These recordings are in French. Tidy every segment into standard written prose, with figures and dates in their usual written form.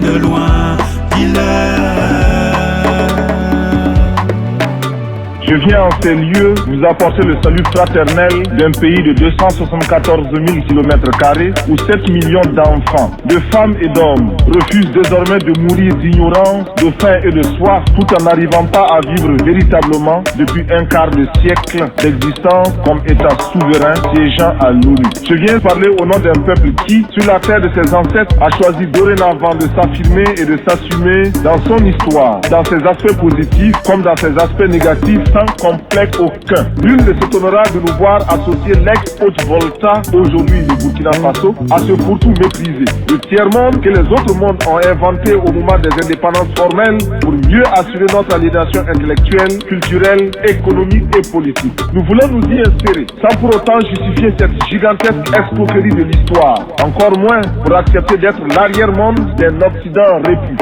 de loin, dis-le. Je viens en ces lieux vous apporter le salut fraternel d'un pays de 274 000 km² où 7 millions d'enfants, de femmes et d'hommes refusent désormais de mourir d'ignorance, de faim et de soif tout en n'arrivant pas à vivre véritablement depuis un quart de siècle d'existence comme État souverain siégeant à l'ONU. Je viens parler au nom d'un peuple qui, sur la terre de ses ancêtres, a choisi dorénavant de s'affirmer et de s'assumer dans son histoire, dans ses aspects positifs comme dans ses aspects négatifs, sans complexe aucun. Nul ne s'étonnera de nous voir associer l'ex-Haute-Volta, aujourd'hui le Burkina Faso, à ce fourre-tout méprisé. Le tiers-monde que les autres mondes ont inventé au moment des indépendances formelles pour mieux assurer notre aliénation intellectuelle, culturelle, économique et politique. Nous voulons nous y insérer, sans pour autant justifier cette gigantesque escroquerie de l'histoire, encore moins pour accepter d'être l'arrière-monde d'un Occident répu.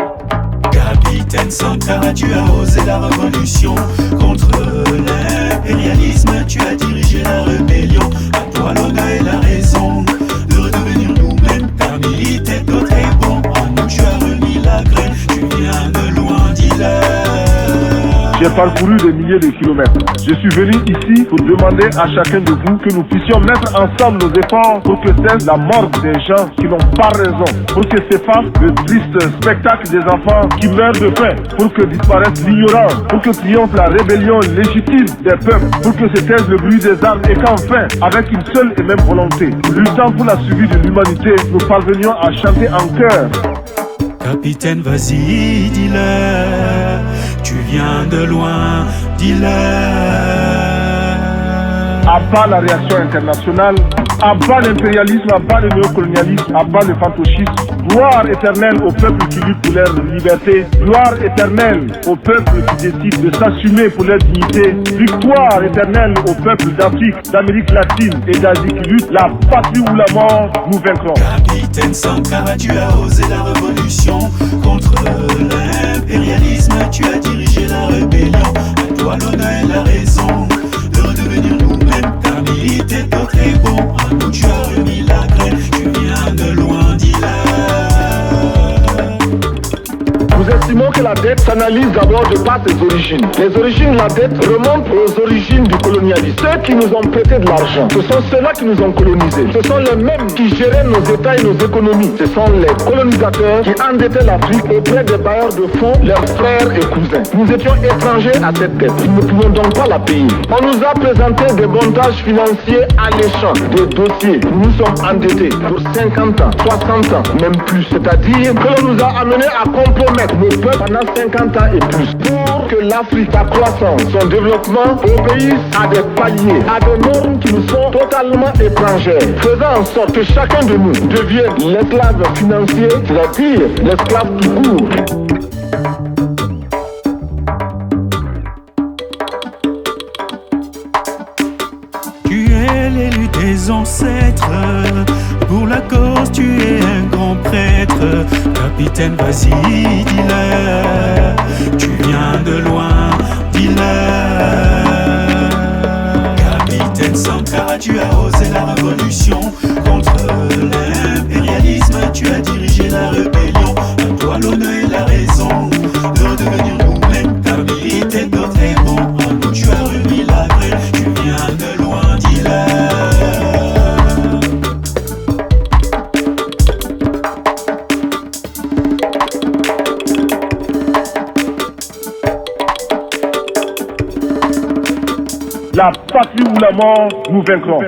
Capitaine Sankara, tu as osé la révolution contre l'impérialisme, tu as dirigé la rébellion. À toi l'honneur et la raison de redevenir nous-mêmes. T'as milité d'autres et bon, en nous tu as remis la graine. Tu viens de loin, dis-le. J'ai parcouru des milliers de kilomètres. Je suis venu ici pour demander à chacun de vous que nous puissions mettre ensemble nos efforts pour que cesse la mort des gens qui n'ont pas raison, pour que s'efface le triste spectacle des enfants qui meurent de faim, pour que disparaisse l'ignorance, pour que triomphe la rébellion légitime des peuples, pour que se taise le bruit des armes et qu'enfin, avec une seule et même volonté, luttant pour la survie de l'humanité, nous parvenions à chanter en chœur. Capitaine, vas-y, dis-le. Tu viens de loin, dis-le. À bas la réaction internationale, à bas l'impérialisme, à bas le néocolonialisme, à bas le fantochisme. Gloire éternelle au peuple qui lutte pour leur liberté. Gloire éternelle au peuple qui décide de s'assumer pour leur dignité. Victoire éternelle au peuple d'Afrique, d'Amérique latine et d'Asie qui luttent. La patrie ou la mort, nous vaincrons. Capitaine Sankara, tu as osé la révolution contre l'impérialisme. Tu as dirigé la rébellion. À toi l'honneur et la raison de redevenir nous-mêmes. T'as milité d'autres et bon, en nous tu as remis la graine. Tu viens de loin, dis-le. Nous estimons que la dette s'analyse d'abord de par ses origines. Les origines de la dette remontent aux origines du colonialisme. Ceux qui nous ont prêté de l'argent, ce sont ceux-là qui nous ont colonisés. Ce sont les mêmes qui géraient nos États et nos économies. Ce sont les colonisateurs qui endettaient l'Afrique auprès des bailleurs de fonds, leurs frères et cousins. Nous étions étrangers à cette dette. Nous ne pouvons donc pas la payer. On nous a présenté des montages financiers alléchants, des dossiers. Nous sommes endettés pour 50 ans, 60 ans, même plus. C'est-à-dire que l'on nous a amenés à compromettre nos peuples pendant 50 ans et plus. Pour que l'Afrique, sa croissance, son développement obéisse à des paliers, à des normes qui nous sont totalement étrangères, faisant en sorte que chacun de nous devienne l'esclave financier, c'est-à-dire l'esclave tout court. Tu es l'élu des ancêtres, pour la cause tu es un grand prêtre. Capitaine, vas-y, dis-le. Tu viens de loin, dis-le. Capitaine Sankara, tu as osé la révolution contre l'impérialisme. Tu as dirigé la rébellion. À toi l'honneur et la raison de redevenir nous-mêmes. T'as milité d'autres et bon, en nous tu as remis la graine. Tu viens de loin, dis-le. La patrie ou la mort, nous vaincrons.